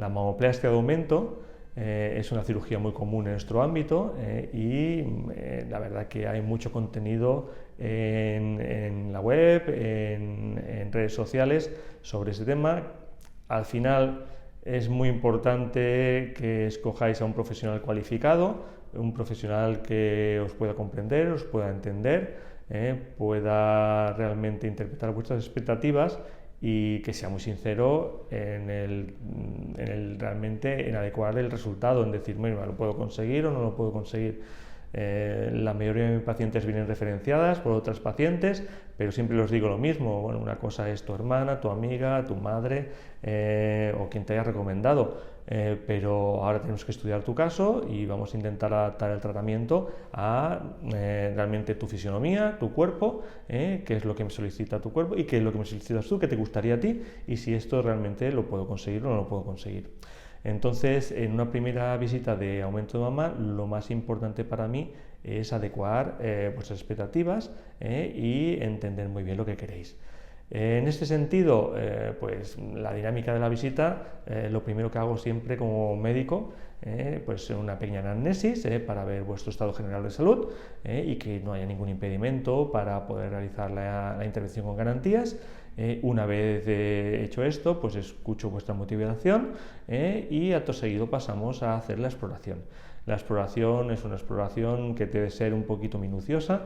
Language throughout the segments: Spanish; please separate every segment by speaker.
Speaker 1: La mamoplastia de aumento es una cirugía muy común en nuestro ámbito y la verdad que hay mucho contenido en la web, en redes sociales sobre ese tema. Al final es muy importante que escojáis a un profesional cualificado, un profesional que os pueda comprender, os pueda entender, pueda realmente interpretar vuestras expectativas y que sea muy sincero realmente en adecuar el resultado, en decir, bueno, ¿lo puedo conseguir o no lo puedo conseguir? La mayoría de mis pacientes vienen referenciadas por otras pacientes, pero siempre les digo lo mismo. Bueno, una cosa es tu hermana, tu amiga, tu madre o quien te haya recomendado, pero ahora tenemos que estudiar tu caso y vamos a intentar adaptar el tratamiento a realmente tu fisionomía, tu cuerpo, qué es lo que me solicita tu cuerpo y qué es lo que me solicitas tú, qué te gustaría a ti y si esto realmente lo puedo conseguir o no lo puedo conseguir. Entonces, en una primera visita de aumento de mama, lo más importante para mí es adecuar vuestras expectativas y entender muy bien lo que queréis. En este sentido, pues la dinámica de la visita, lo primero que hago siempre como médico, pues una pequeña anamnesis para ver vuestro estado general de salud y que no haya ningún impedimento para poder realizar la intervención con garantías. Una vez hecho esto, pues escucho vuestra motivación y acto seguido pasamos a hacer la exploración. La exploración es una exploración que debe ser un poquito minuciosa,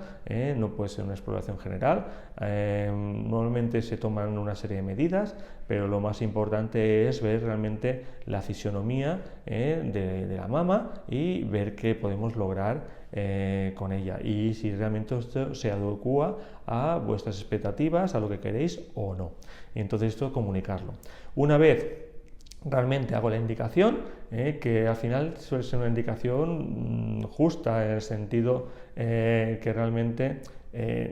Speaker 1: no puede ser una exploración general. Normalmente se toman una serie de medidas, pero lo más importante es ver realmente la fisionomía de la mama y ver qué podemos lograr con ella y si realmente esto se adecua a vuestras expectativas, a lo que queréis o no. Y entonces esto comunicarlo. Una vez realmente hago la indicación, que al final suele ser una indicación justa en el sentido que realmente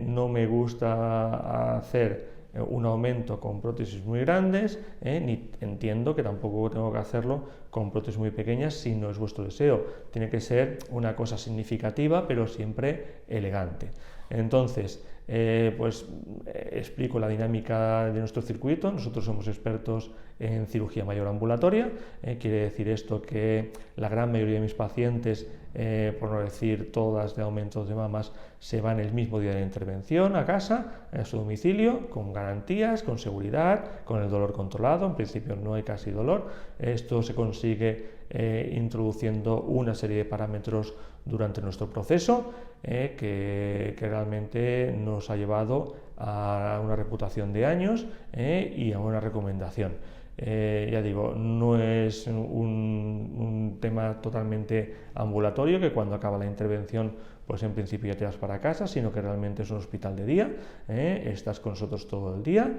Speaker 1: no me gusta hacer un aumento con prótesis muy grandes, ni entiendo que tampoco tengo que hacerlo con prótesis muy pequeñas si no es vuestro deseo. Tiene que ser una cosa significativa, pero siempre elegante. Entonces, explico la dinámica de nuestro circuito. Nosotros somos expertos en cirugía mayor ambulatoria. Quiere decir esto que la gran mayoría de mis pacientes, por no decir todas de aumentos de mamas, se van el mismo día de la intervención a casa, a su domicilio, con garantías, con seguridad, con el dolor controlado. En principio no hay casi dolor. Esto se consigue introduciendo una serie de parámetros durante nuestro proceso que realmente nos ha llevado a una reputación de años y a una recomendación. Ya digo, no es un tema totalmente ambulatorio, que cuando acaba la intervención, pues en principio ya te vas para casa, sino que realmente es un hospital de día, estás con nosotros todo el día,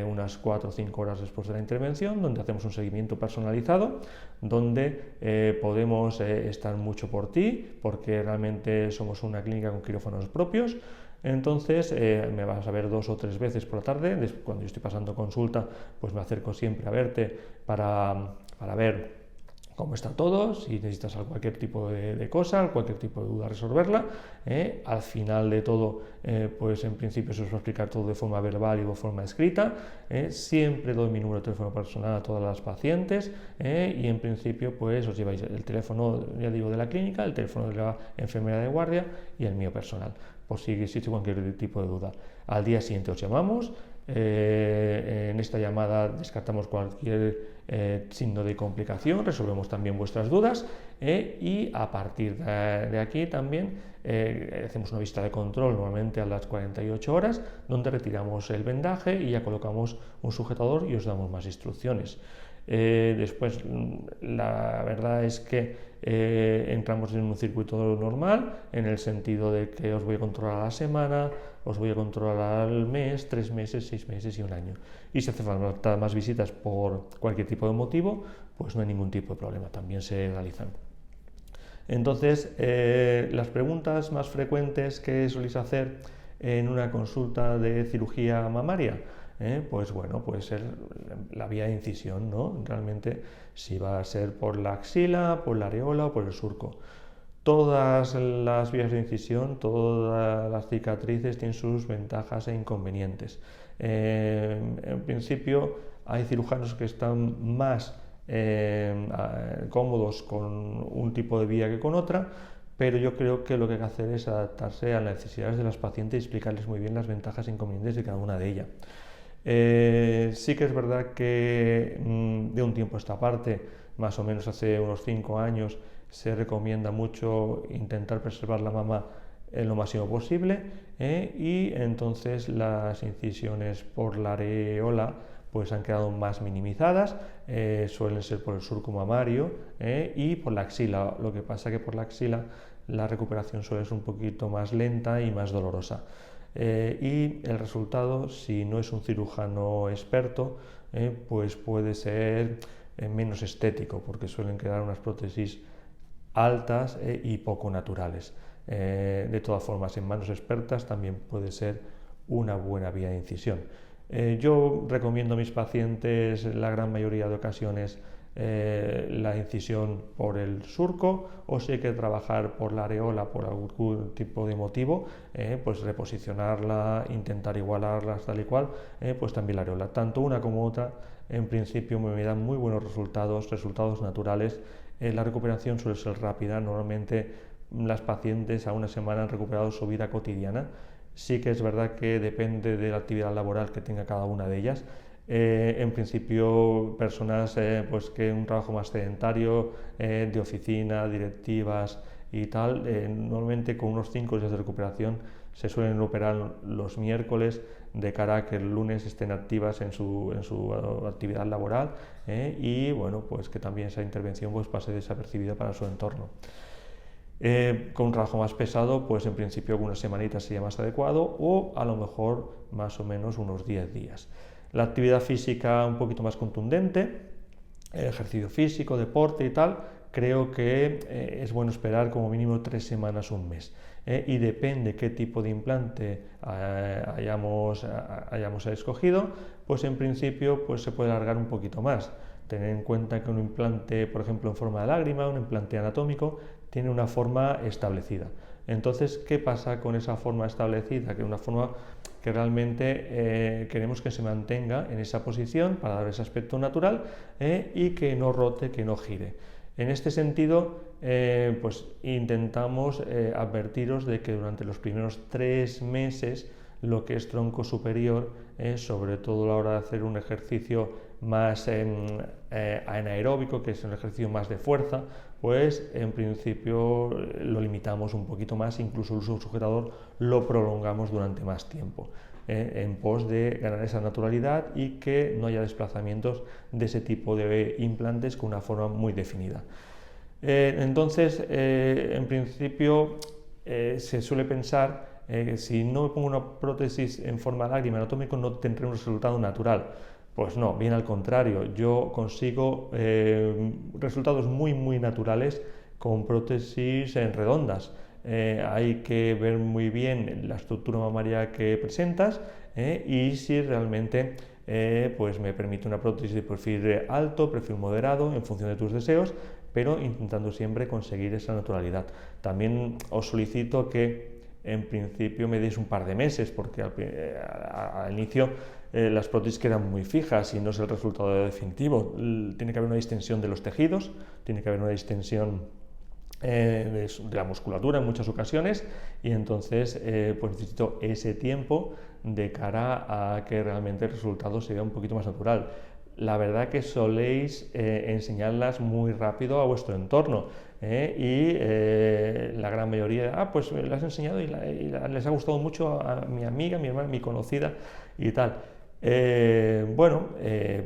Speaker 1: unas 4 o 5 horas después de la intervención, donde hacemos un seguimiento personalizado, donde podemos estar mucho por ti, porque realmente somos una clínica con quirófanos propios. Entonces me vas a ver 2 o 3 veces por la tarde. Cuando yo estoy pasando consulta, pues me acerco siempre a verte para ver cómo está todo, si necesitas cualquier tipo de cosa, cualquier tipo de duda, resolverla. Al final de todo, pues en principio se os va a explicar todo de forma verbal y de forma escrita. Siempre doy mi número de teléfono personal a todas las pacientes y en principio pues os lleváis el teléfono, ya digo, de la clínica, el teléfono de la enfermera de guardia y el mío personal, por si existe cualquier tipo de duda. Al día siguiente os llamamos. En esta llamada descartamos cualquier signo de complicación, resolvemos también vuestras dudas y a partir de aquí también hacemos una visita de control normalmente a las 48 horas, donde retiramos el vendaje y ya colocamos un sujetador y os damos más instrucciones. Después la verdad es que entramos en un circuito normal, en el sentido de que os voy a controlar a la semana, os voy a controlar al mes, 3 meses, 6 meses y un año. Y si hace falta más visitas por cualquier tipo de motivo, pues no hay ningún tipo de problema, también se realizan. Entonces, las preguntas más frecuentes que soléis hacer en una consulta de cirugía mamaria, pues bueno, puede ser la vía de incisión, ¿no? Realmente si va a ser por la axila, por la areola o por el surco. Todas las vías de incisión, todas las cicatrices tienen sus ventajas e inconvenientes. En principio hay cirujanos que están más cómodos con un tipo de vía que con otra, pero yo creo que lo que hay que hacer es adaptarse a las necesidades de las pacientes y explicarles muy bien las ventajas e inconvenientes de cada una de ellas. Sí que es verdad que de un tiempo a esta parte, más o menos hace unos 5 años, se recomienda mucho intentar preservar la mama en lo máximo posible, y entonces las incisiones por la areola pues han quedado más minimizadas, suelen ser por el surco mamario y por la axila. Lo que pasa que por la axila la recuperación suele ser un poquito más lenta y más dolorosa. Y el resultado, si no es un cirujano experto, pues puede ser menos estético, porque suelen quedar unas prótesis altas y poco naturales. De todas formas, en manos expertas también puede ser una buena vía de incisión. Yo recomiendo a mis pacientes la gran mayoría de ocasiones la incisión por el surco, o si hay que trabajar por la areola por algún tipo de motivo, pues reposicionarla, intentar igualarla tal y cual, pues también la areola. Tanto una como otra en principio me dan muy buenos resultados naturales. La recuperación suele ser rápida, normalmente las pacientes a una semana han recuperado su vida cotidiana. Sí que es verdad que depende de la actividad laboral que tenga cada una de ellas. En principio, personas pues que un trabajo más sedentario, de oficina, directivas y tal, normalmente con unos 5 días de recuperación se suelen operar los miércoles de cara a que el lunes estén activas en su actividad laboral, y bueno, pues que también esa intervención pues pase desapercibida para su entorno. Con un trabajo más pesado, pues en principio algunas semanitas sería más adecuado, o a lo mejor más o menos unos 10 días. La actividad física un poquito más contundente, ejercicio físico, deporte y tal, creo que es bueno esperar como mínimo 3 semanas, un mes. Y depende qué tipo de implante hayamos escogido, pues en principio pues se puede alargar un poquito más. Tener en cuenta que un implante, por ejemplo, en forma de lágrima, un implante anatómico, tiene una forma establecida. Entonces, ¿qué pasa con esa forma establecida? Que es una forma que realmente queremos que se mantenga en esa posición para dar ese aspecto natural, y que no rote, que no gire. En este sentido, pues intentamos advertiros de que durante los primeros 3 meses lo que es tronco superior, sobre todo a la hora de hacer un ejercicio más anaeróbico, que es un ejercicio más de fuerza, pues en principio lo limitamos un poquito más, incluso el uso del sujetador lo prolongamos durante más tiempo, en pos de ganar esa naturalidad y que no haya desplazamientos de ese tipo de implantes con una forma muy definida. Entonces, en principio, se suele pensar que si no me pongo una prótesis en forma de lágrima anatómico no tendré un resultado natural. Pues no, bien al contrario, yo consigo resultados muy naturales con prótesis redondas. Hay que ver muy bien la estructura mamaria que presentas, y si realmente pues me permite una prótesis de perfil alto, perfil moderado, en función de tus deseos, pero intentando siempre conseguir esa naturalidad. También os solicito que en principio me deis un par de meses, porque al inicio las prótesis quedan muy fijas y no es el resultado definitivo. Tiene que haber una distensión de los tejidos, tiene que haber una distensión de la musculatura en muchas ocasiones, y entonces pues necesito ese tiempo de cara a que realmente el resultado sea un poquito más natural. La verdad que soléis enseñarlas muy rápido a vuestro entorno, y la gran mayoría, pues las he enseñado y les ha gustado mucho a mi amiga, mi hermana, mi conocida y tal.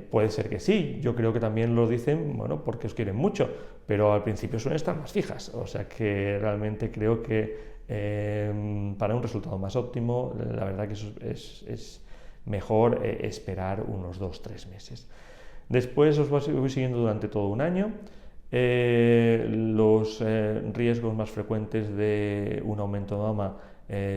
Speaker 1: Puede ser que sí, yo creo que también lo dicen, bueno, porque os quieren mucho, pero al principio suelen estar más fijas, o sea que realmente creo que para un resultado más óptimo, la verdad que es mejor esperar unos 2-3 meses. Después os voy siguiendo durante todo un año. Los riesgos más frecuentes de un aumento de mama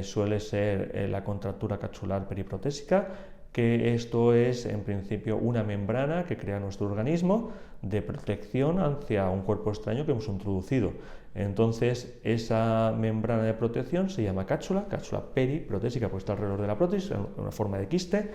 Speaker 1: suele ser la contractura capsular periprotésica, que esto es en principio una membrana que crea nuestro organismo de protección hacia un cuerpo extraño que hemos introducido. Entonces, esa membrana de protección se llama cápsula periprotésica, pues está alrededor de la prótesis, en una forma de quiste.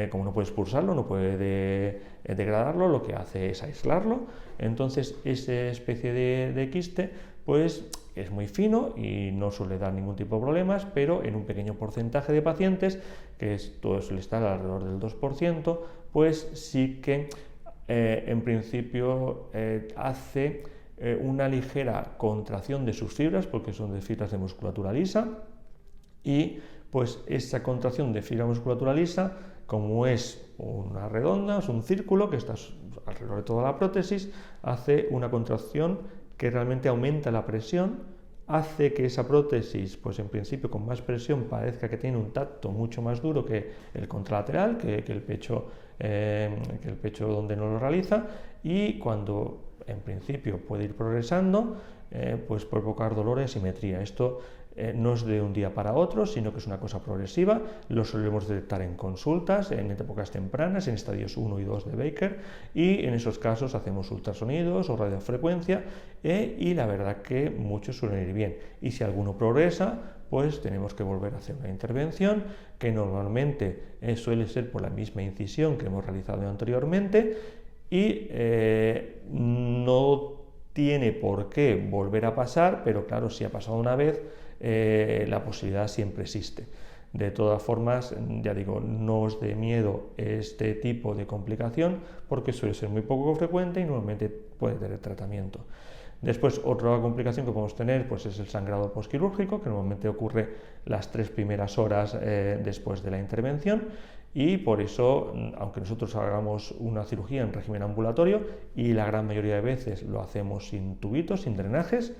Speaker 1: Como no puede expulsarlo, no puede degradarlo, lo que hace es aislarlo. Entonces, esa especie de quiste, pues es muy fino y no suele dar ningún tipo de problemas, pero en un pequeño porcentaje de pacientes, que esto suele estar alrededor del 2%, pues sí que en principio hace una ligera contracción de sus fibras, porque son de fibras de musculatura lisa, y pues esa contracción de fibra musculatura lisa, como es una redonda, es un círculo que está alrededor de toda la prótesis, hace una contracción que realmente aumenta la presión, hace que esa prótesis, pues en principio con más presión, parezca que tiene un tacto mucho más duro que el contralateral, que el pecho donde no lo realiza, y cuando en principio puede ir progresando, pues provocar dolor y asimetría. Esto no es de un día para otro, sino que es una cosa progresiva. Lo solemos detectar en consultas, en épocas tempranas, en estadios 1 y 2 de Baker, y en esos casos hacemos ultrasonidos o radiofrecuencia, y la verdad que muchos suelen ir bien. Y si alguno progresa, pues tenemos que volver a hacer una intervención, que normalmente suele ser por la misma incisión que hemos realizado anteriormente, y no tiene por qué volver a pasar, pero claro, si ha pasado una vez, la posibilidad siempre existe. De todas formas, ya digo, no os dé miedo este tipo de complicación, porque suele ser muy poco frecuente y normalmente puede tener tratamiento. Después, otra complicación que podemos tener, pues es el sangrado postquirúrgico, que normalmente ocurre las 3 primeras horas después de la intervención, y por eso, aunque nosotros hagamos una cirugía en régimen ambulatorio, y la gran mayoría de veces lo hacemos sin tubitos, sin drenajes,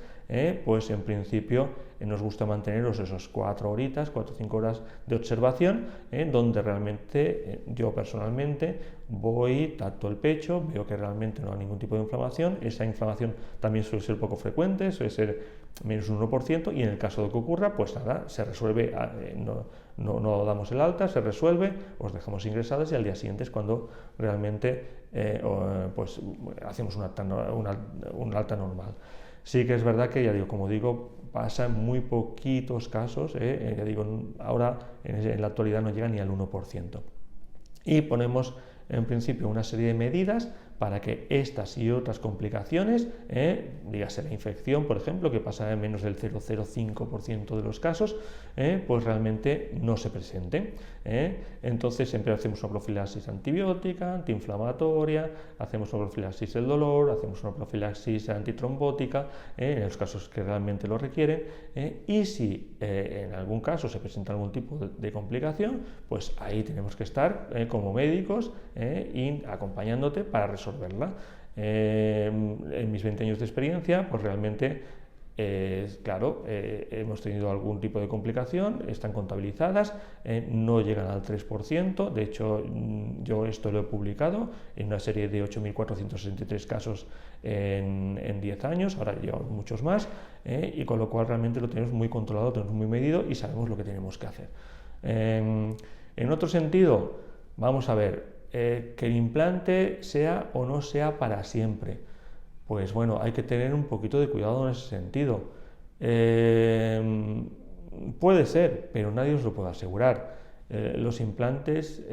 Speaker 1: pues en principio nos gusta manteneros esos 4 o 5 horas de observación, donde realmente yo personalmente voy, tacto el pecho, veo que realmente no hay ningún tipo de inflamación. Esa inflamación también suele ser poco frecuente, suele ser menos un 1%, y en el caso de que ocurra, pues nada, se resuelve, no damos el alta, se resuelve, os dejamos ingresadas, y al día siguiente es cuando realmente pues hacemos un alta normal. Sí que es verdad que, ya digo, como digo, pasa en muy poquitos casos, ya digo, ahora en la actualidad no llega ni al 1%. Y ponemos en principio una serie de medidas para que estas y otras complicaciones, dígase la infección, por ejemplo, que pasa en menos del 0,05% de los casos, pues realmente no se presenten. Entonces siempre hacemos una profilaxis antibiótica, antiinflamatoria, hacemos una profilaxis del dolor, hacemos una profilaxis antitrombótica, en los casos que realmente lo requieren, y si en algún caso se presenta algún tipo de complicación, pues ahí tenemos que estar como médicos y acompañándote para resolverla. En mis 20 años de experiencia, pues realmente, claro, hemos tenido algún tipo de complicación, están contabilizadas, no llegan al 3%, de hecho yo esto lo he publicado en una serie de 8.463 casos en 10 años, ahora llevamos muchos más, y con lo cual realmente lo tenemos muy controlado, lo tenemos muy medido y sabemos lo que tenemos que hacer. En otro sentido, vamos a ver, que el implante sea o no sea para siempre. Pues bueno, hay que tener un poquito de cuidado en ese sentido. Puede ser, pero nadie os lo puede asegurar. Los implantes,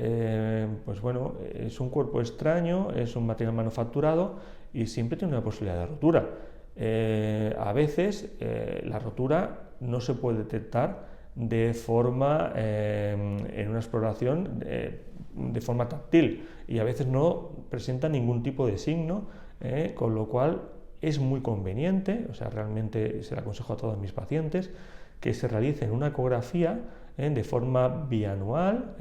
Speaker 1: pues bueno, es un cuerpo extraño, es un material manufacturado y siempre tiene una posibilidad de rotura. A veces la rotura no se puede detectar de forma, en una exploración, de forma táctil, y a veces no presenta ningún tipo de signo, con lo cual es muy conveniente, o sea, realmente se lo aconsejo a todos mis pacientes, que se realicen una ecografía de forma bianual,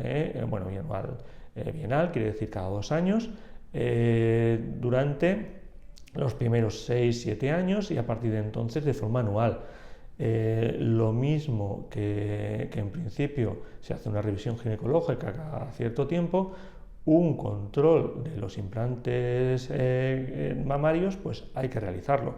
Speaker 1: bienal quiere decir cada 2 años, durante los primeros 6-7 años, y a partir de entonces de forma anual. Lo mismo que en principio se hace una revisión ginecológica cada cierto tiempo, un control de los implantes mamarios, pues hay que realizarlo.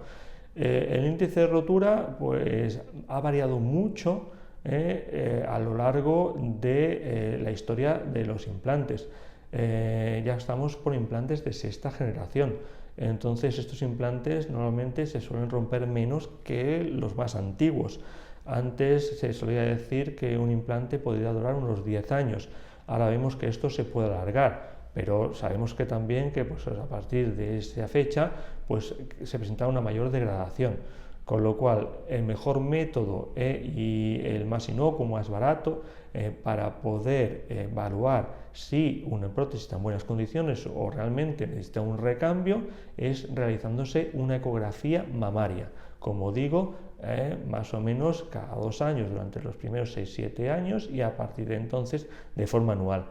Speaker 1: El índice de rotura pues ha variado mucho a lo largo de la historia de los implantes. Ya estamos por implantes de 6ª generación. Entonces estos implantes normalmente se suelen romper menos que los más antiguos. Antes se solía decir que un implante podría durar unos 10 años. Ahora vemos que esto se puede alargar, pero sabemos que también que pues, a partir de esa fecha pues, se presenta una mayor degradación. Con lo cual, el mejor método y el más inocuo, más barato, para poder evaluar si una prótesis está en buenas condiciones o realmente necesita un recambio, es realizándose una ecografía mamaria. Como digo, más o menos cada 2 años durante los primeros 6-7 años y a partir de entonces de forma anual.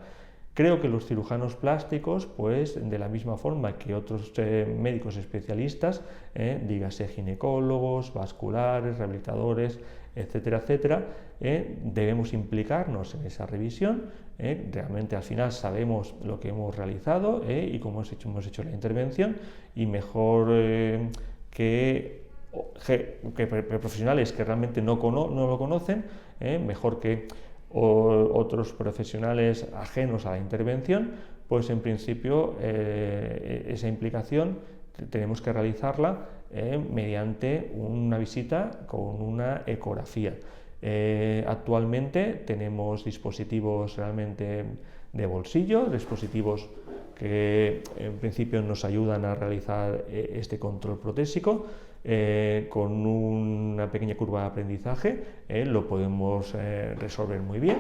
Speaker 1: Creo que los cirujanos plásticos, pues de la misma forma que otros médicos especialistas, dígase ginecólogos, vasculares, rehabilitadores, etcétera, etcétera, debemos implicarnos en esa revisión. Realmente al final sabemos lo que hemos realizado y cómo hemos hecho la intervención, y mejor que profesionales que realmente no lo conocen, mejor que otros profesionales ajenos a la intervención, pues en principio esa implicación tenemos que realizarla mediante una visita con una ecografía. Actualmente tenemos dispositivos realmente de bolsillo, dispositivos que en principio nos ayudan a realizar este control protésico. Con una pequeña curva de aprendizaje lo podemos resolver muy bien.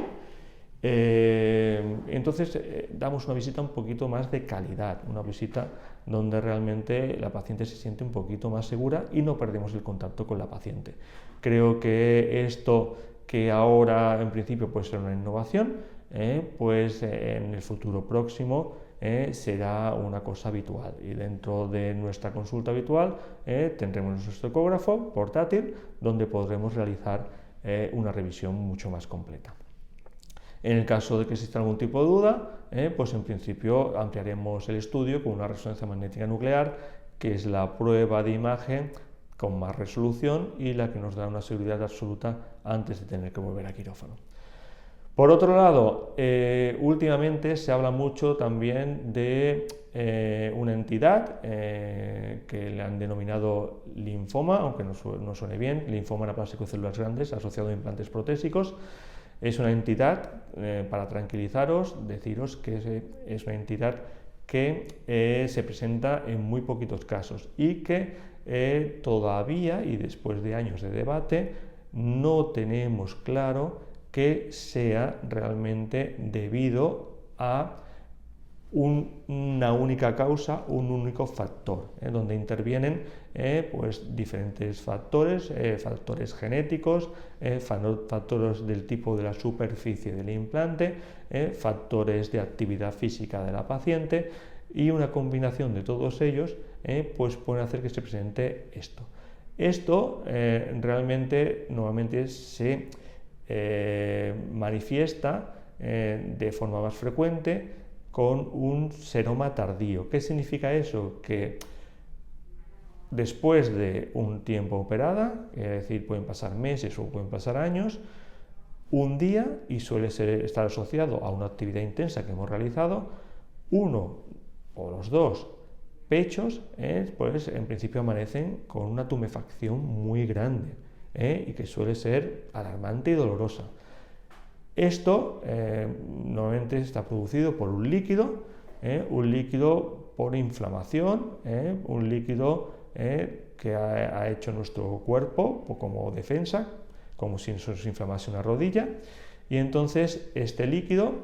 Speaker 1: Entonces damos una visita un poquito más de calidad, una visita donde realmente la paciente se siente un poquito más segura y no perdemos el contacto con la paciente. Creo que esto, que ahora en principio puede ser una innovación, pues en el futuro próximo será una cosa habitual, y dentro de nuestra consulta habitual tendremos nuestro ecógrafo portátil donde podremos realizar una revisión mucho más completa. En el caso de que exista algún tipo de duda, pues en principio ampliaremos el estudio con una resonancia magnética nuclear, que es la prueba de imagen con más resolución y la que nos da una seguridad absoluta antes de tener que volver a quirófano. Por otro lado, últimamente se habla mucho también de una entidad que le han denominado linfoma, aunque no suene bien, linfoma anaplásico de células grandes asociado a implantes protésicos. Es una entidad, para tranquilizaros, deciros que es una entidad que se presenta en muy poquitos casos y que todavía, y después de años de debate, no tenemos claro que sea realmente debido a una única causa, un único factor, donde intervienen pues diferentes factores, factores genéticos, factores del tipo de la superficie del implante, factores de actividad física de la paciente, y una combinación de todos ellos pues pueden hacer que se presente esto. Esto realmente normalmente se manifiesta de forma más frecuente con un seroma tardío. ¿Qué significa eso? Que después de un tiempo operada, es decir, pueden pasar meses o pueden pasar años, un día, y suele estar asociado a una actividad intensa que hemos realizado, uno o los dos pechos, pues en principio amanecen con una tumefacción muy grande. Y que suele ser alarmante y dolorosa. Esto normalmente está producido por un líquido por inflamación, un líquido que ha hecho nuestro cuerpo como defensa, como si nos inflamase una rodilla, y entonces este líquido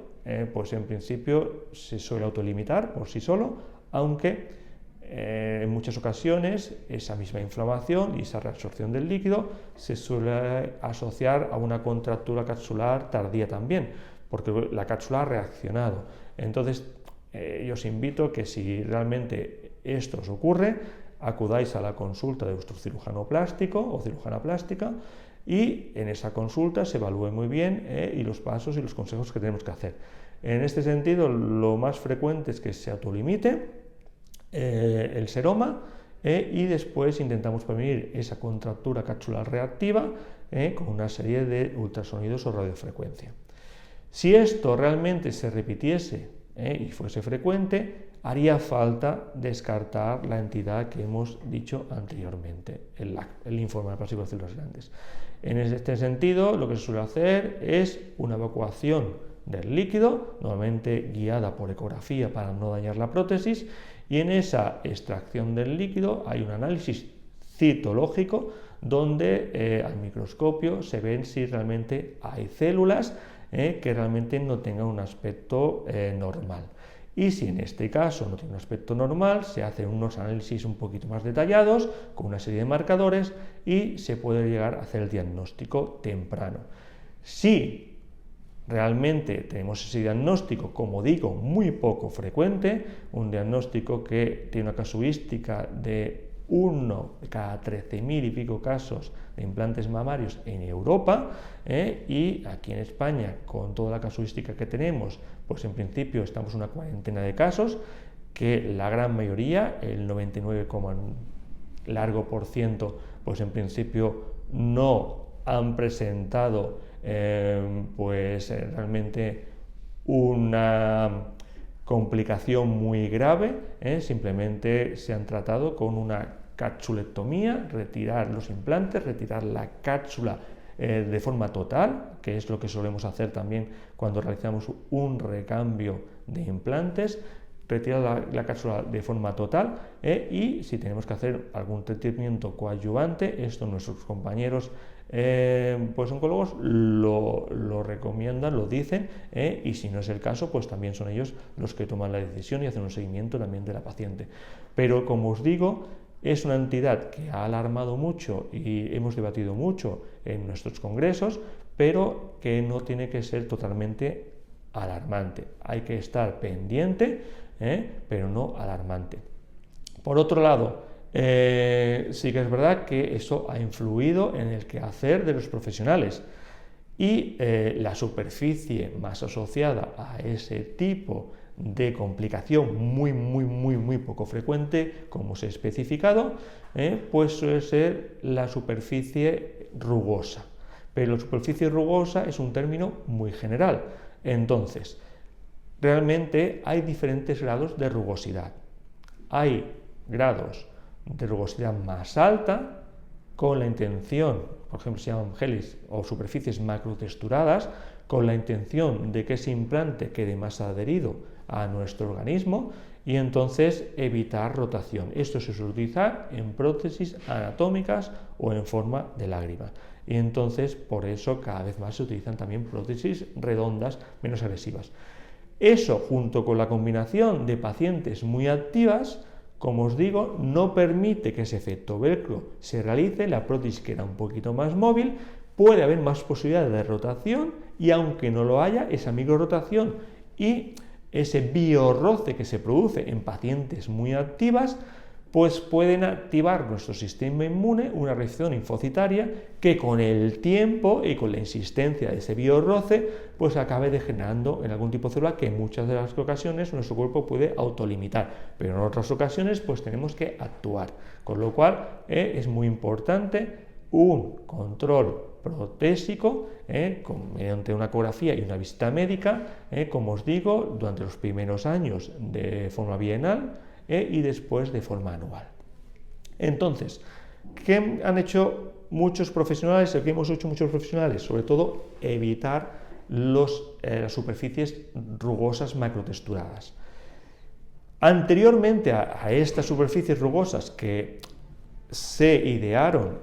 Speaker 1: pues en principio se suele autolimitar por sí solo, aunque en muchas ocasiones esa misma inflamación y esa reabsorción del líquido se suele asociar a una contractura capsular tardía también, porque la cápsula ha reaccionado. Entonces yo os invito a que si realmente esto os ocurre, acudáis a la consulta de vuestro cirujano plástico o cirujana plástica, y en esa consulta se evalúe muy bien y los pasos y los consejos que tenemos que hacer. En este sentido, lo más frecuente es que se autolimite el seroma y después intentamos prevenir esa contractura capsular reactiva con una serie de ultrasonidos o radiofrecuencia. Si esto realmente se repitiese y fuese frecuente, haría falta descartar la entidad que hemos dicho anteriormente, el linfoma neoplásico de células grandes. En este sentido, lo que se suele hacer es una evacuación del líquido, normalmente guiada por ecografía para no dañar la prótesis, y en esa extracción del líquido hay un análisis citológico donde al microscopio se ven si realmente hay células que realmente no tengan un aspecto normal. Y si en este caso no tiene un aspecto normal, se hacen unos análisis un poquito más detallados con una serie de marcadores y se puede llegar a hacer el diagnóstico temprano. Si realmente tenemos ese diagnóstico, como digo, muy poco frecuente, un diagnóstico que tiene una casuística de 1 cada 13.000 y pico casos de implantes mamarios en Europa, y aquí en España, con toda la casuística que tenemos, pues en principio estamos en una cuarentena de casos, que la gran mayoría, el 99, largo por ciento, pues en principio no han presentado realmente una complicación muy grave, simplemente se han tratado con una capsulectomía, retirar los implantes, retirar la cápsula de forma total, que es lo que solemos hacer también cuando realizamos un recambio de implantes, retirar la cápsula de forma total, y si tenemos que hacer algún tratamiento coadyuvante, esto nuestros compañeros pues oncólogos lo recomiendan, lo dicen, y si no es el caso, pues también son ellos los que toman la decisión y hacen un seguimiento también de la paciente. Pero como os digo, es una entidad que ha alarmado mucho y hemos debatido mucho en nuestros congresos, pero que no tiene que ser totalmente alarmante. Hay que estar pendiente, pero no alarmante. Por otro lado, sí que es verdad que eso ha influido en el quehacer de los profesionales, y la superficie más asociada a ese tipo de complicación muy poco frecuente, como os he especificado, pues suele ser la superficie rugosa. Pero la superficie rugosa es un término muy general. Entonces, realmente hay diferentes grados de rugosidad. Hay grados de rugosidad más alta, con la intención, por ejemplo, se llaman geles o superficies macrotexturadas, con la intención de que ese implante quede más adherido a nuestro organismo y entonces evitar rotación. Esto se suele utilizar en prótesis anatómicas o en forma de lágrima. Y entonces, por eso, cada vez más se utilizan también prótesis redondas menos agresivas. Eso, junto con la combinación de pacientes muy activas, como os digo, no permite que ese efecto velcro se realice. La prótesis queda un poquito más móvil, puede haber más posibilidades de rotación, y aunque no lo haya, esa microrotación y ese biorroce que se produce en pacientes muy activas, pues pueden activar nuestro sistema inmune, una reacción linfocitaria que con el tiempo y con la insistencia de ese biorroce, pues acabe degenerando en algún tipo de célula que en muchas de las ocasiones nuestro cuerpo puede autolimitar, pero en otras ocasiones pues tenemos que actuar, con lo cual es muy importante un control protésico mediante una ecografía y una visita médica, como os digo, durante los primeros años de forma bienal, y después de forma anual. Entonces, ¿qué han hecho muchos profesionales? ¿Qué hemos hecho muchos profesionales? Sobre todo, evitar las superficies rugosas macrotexturadas. Anteriormente a estas superficies rugosas que se idearon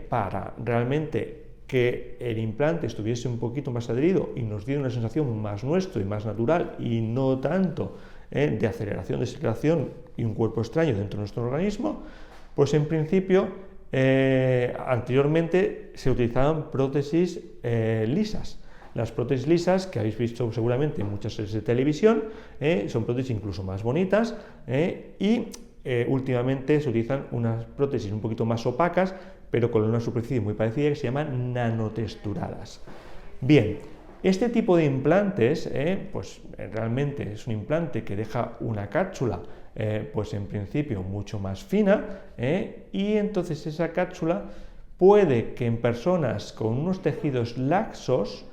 Speaker 1: para realmente que el implante estuviese un poquito más adherido y nos diera una sensación más nuestro y más natural, y no tanto de aceleración de circulación y un cuerpo extraño dentro de nuestro organismo, pues en principio anteriormente se utilizaban prótesis lisas. Las prótesis lisas, que habéis visto seguramente en muchas series de televisión, son prótesis incluso más bonitas, y últimamente se utilizan unas prótesis un poquito más opacas, pero con una superficie muy parecida, que se llaman nanotexturadas. Bien, este tipo de implantes, pues realmente es un implante que deja una cápsula, pues en principio mucho más fina, y entonces esa cápsula puede que en personas con unos tejidos laxos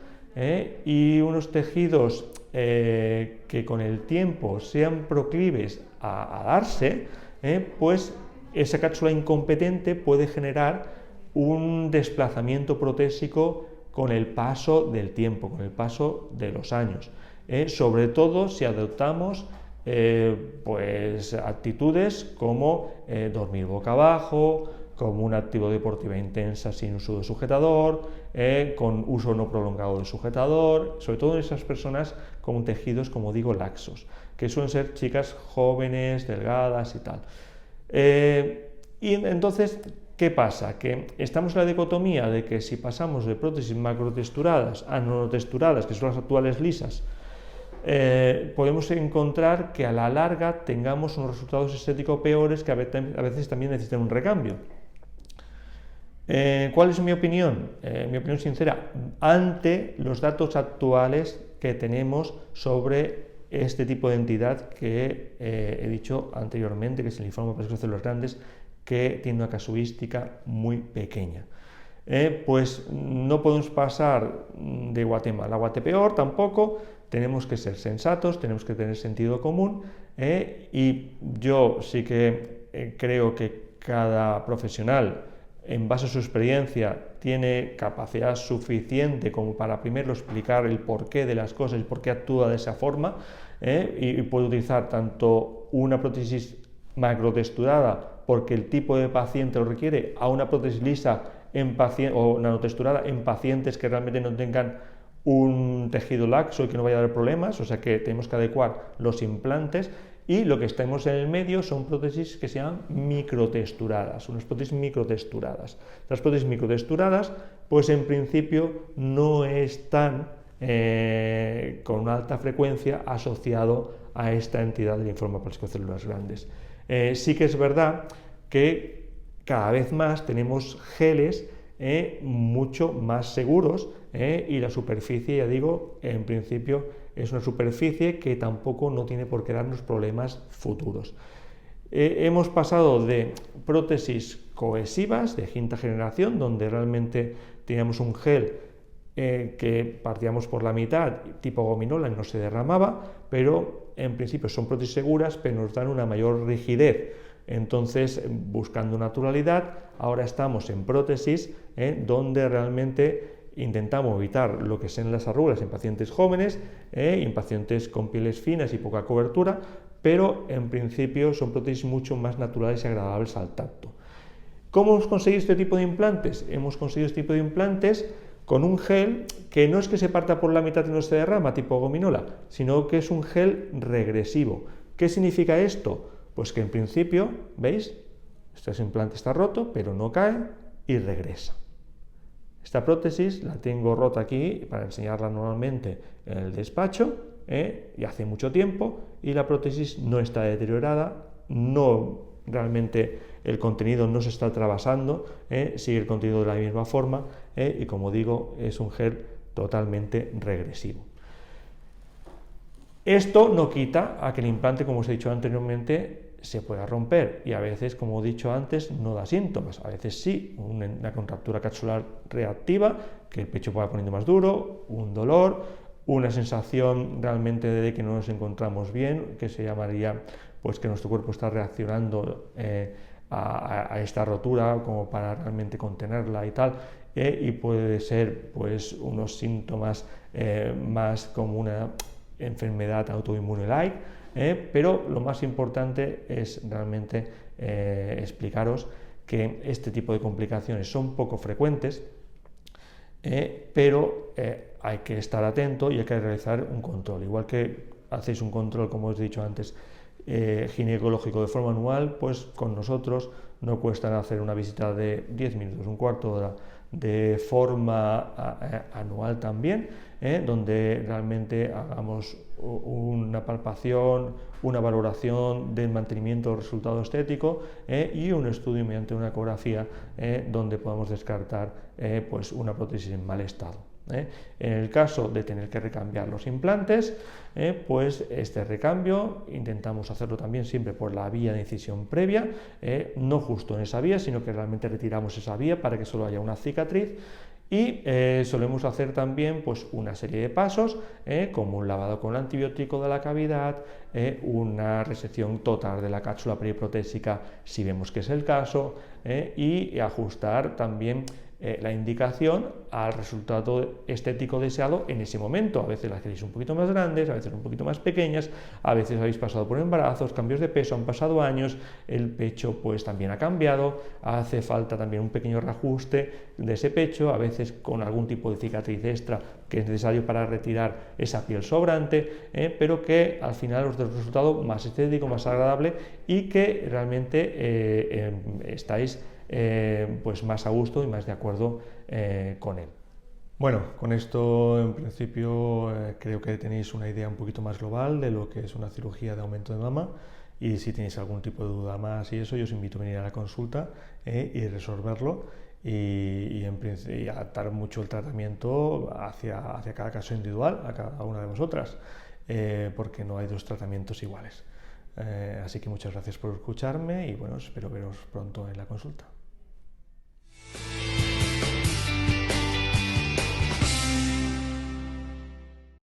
Speaker 1: y unos tejidos que con el tiempo sean proclives a darse, pues esa cápsula incompetente puede generar un desplazamiento protésico con el paso del tiempo, con el paso de los años, sobre todo si adoptamos pues actitudes como dormir boca abajo, como una actividad deportiva intensa sin uso de sujetador, con uso no prolongado de sujetador, sobre todo en esas personas con tejidos, como digo, laxos, que suelen ser chicas jóvenes, delgadas y tal. Y entonces, ¿qué pasa? Que estamos en la dicotomía de que si pasamos de prótesis macrotexturadas a nanotexturadas, que son las actuales lisas, podemos encontrar que a la larga tengamos unos resultados estéticos peores que a veces también necesitan un recambio. ¿Cuál es mi opinión? Mi opinión sincera, ante los datos actuales que tenemos sobre este tipo de entidad que he dicho anteriormente, que es el linfoma plásticos de células grandes, que tiene una casuística muy pequeña. Pues no podemos pasar de Guatemala a Guatepeor tampoco, tenemos que ser sensatos, tenemos que tener sentido común, y yo sí que creo que cada profesional, en base a su experiencia, tiene capacidad suficiente como para primero explicar el porqué de las cosas y por qué actúa de esa forma, y puede utilizar tanto una prótesis macrotexturada porque el tipo de paciente lo requiere, a una prótesis lisa o nanotexturada en pacientes que realmente no tengan un tejido laxo y que no vaya a dar problemas, o sea que tenemos que adecuar los implantes, y lo que estamos en el medio son prótesis que se llaman microtexturadas, unas prótesis microtexturadas. Las prótesis microtexturadas, pues en principio no están con una alta frecuencia asociado a esta entidad del linfoma plásticos de células grandes. Sí que es verdad que cada vez más tenemos geles mucho más seguros, y la superficie, ya digo, en principio es una superficie que tampoco no tiene por qué darnos problemas futuros. Hemos pasado de prótesis cohesivas de quinta generación, donde realmente teníamos un gel que partíamos por la mitad, tipo gominola, y no se derramaba, pero en principio son prótesis seguras, pero nos dan una mayor rigidez. Entonces, buscando naturalidad, ahora estamos en prótesis donde realmente intentamos evitar lo que sean las arrugas en pacientes jóvenes y en pacientes con pieles finas y poca cobertura, pero en principio son prótesis mucho más naturales y agradables al tacto. ¿Cómo hemos conseguido este tipo de implantes? Hemos conseguido este tipo de implantes con un gel que no es que se parta por la mitad y no se derrama, tipo gominola, sino que es un gel regresivo. ¿Qué significa esto? Pues que en principio, ¿veis? Este implante está roto, pero no cae y regresa. Esta prótesis la tengo rota aquí para enseñarla normalmente en el despacho, y hace mucho tiempo, y la prótesis no está deteriorada, realmente el contenido no se está trabasando, sigue el contenido de la misma forma, y como digo, es un gel totalmente regresivo. Esto no quita a que el implante, como os he dicho anteriormente, se pueda romper, y a veces, como he dicho antes, no da síntomas. A veces sí, una contractura capsular reactiva, que el pecho va poniendo más duro, un dolor, una sensación realmente de que no nos encontramos bien, que se llamaría pues que nuestro cuerpo está reaccionando a esta rotura como para realmente contenerla y tal, y puede ser pues unos síntomas más como una enfermedad autoinmune-like, pero lo más importante es realmente explicaros que este tipo de complicaciones son poco frecuentes, pero hay que estar atento y hay que realizar un control. Igual que hacéis un control, como os he dicho antes, ginecológico de forma anual, pues con nosotros no cuesta hacer una visita de 10 minutos, un cuarto de hora, de forma anual también, donde realmente hagamos una palpación, una valoración del mantenimiento del resultado estético, y un estudio mediante una ecografía donde podamos descartar pues una prótesis en mal estado. En el caso de tener que recambiar los implantes, pues este recambio intentamos hacerlo también siempre por la vía de incisión previa, no justo en esa vía, sino que realmente retiramos esa vía para que solo haya una cicatriz, Y solemos hacer también pues, una serie de pasos, como un lavado con antibiótico de la cavidad, una resección total de la cápsula periprotésica si vemos que es el caso, y ajustar también la indicación al resultado estético deseado en ese momento. A veces las queréis un poquito más grandes, a veces un poquito más pequeñas, a veces habéis pasado por embarazos, cambios de peso, han pasado años, el pecho pues también ha cambiado, hace falta también un pequeño reajuste de ese pecho, a veces con algún tipo de cicatriz extra que es necesario para retirar esa piel sobrante, pero que al final os da un resultado más estético, más agradable y que realmente estáis pues más a gusto y más de acuerdo con él. Bueno, con esto en principio creo que tenéis una idea un poquito más global de lo que es una cirugía de aumento de mama, y si tenéis algún tipo de duda más y eso, yo os invito a venir a la consulta y resolverlo, y adaptar mucho el tratamiento hacia cada caso individual, a cada una de vosotras, porque no hay dos tratamientos iguales. Así que muchas gracias por escucharme y bueno, espero veros pronto en la consulta.